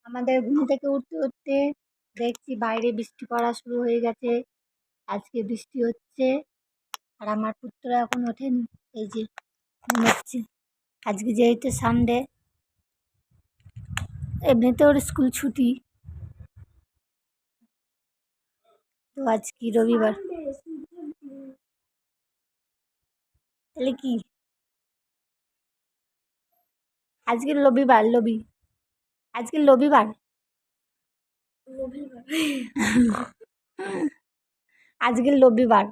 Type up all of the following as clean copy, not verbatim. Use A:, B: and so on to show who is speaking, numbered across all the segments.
A: আমাদের ঘুম থেকে উঠতে উঠতে দেখছি বাইরে বৃষ্টি পড়া শুরু হয়ে গেছে। আজকে বৃষ্টি হচ্ছে। আর আমার পুত্র এখন ওঠেনি, এই যে ঘুমাচ্ছে। আজকে যেহেতু সানডে, এমনিতে ওর স্কুল ছুটি, তো আজ কি রবিবার, তাহলে কি আজকে রবিবার, আজকে রবিবার। আজকে রবিবার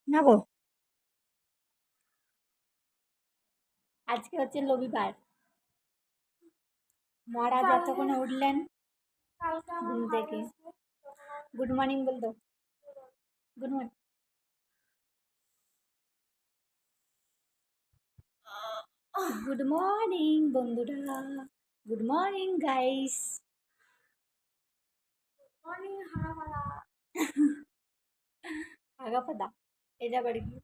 A: না গো, আজকে হচ্ছে রবিবার। মহারাজ এতক্ষণে উঠলেন ঘুম থেকে। গুড মর্নিং বল দো, গুড মর্নিং। গুড মর্নিং বন্ধুরা, গুড মর্নিং গাইস। মর্নিং হাগাপাদা, হাগাপাদা এটা বাড়ি কি?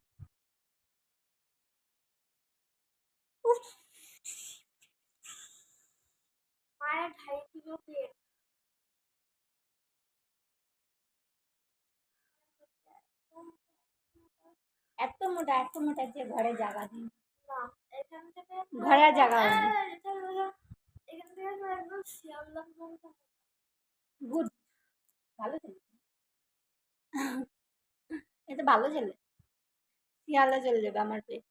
A: মায়ের 2.5 কিলো পেট, এত মোটা যে ঘরে জায়গা নেই। না, এখান থেকে ঘরে জায়গা নেই। এখান থেকে একদম শিয়ালদা পর্যন্ত। গুড, ভালো ছেলে, এটা ভালো ছেলে। শিয়ালদা চলে যাবে আমার পেট।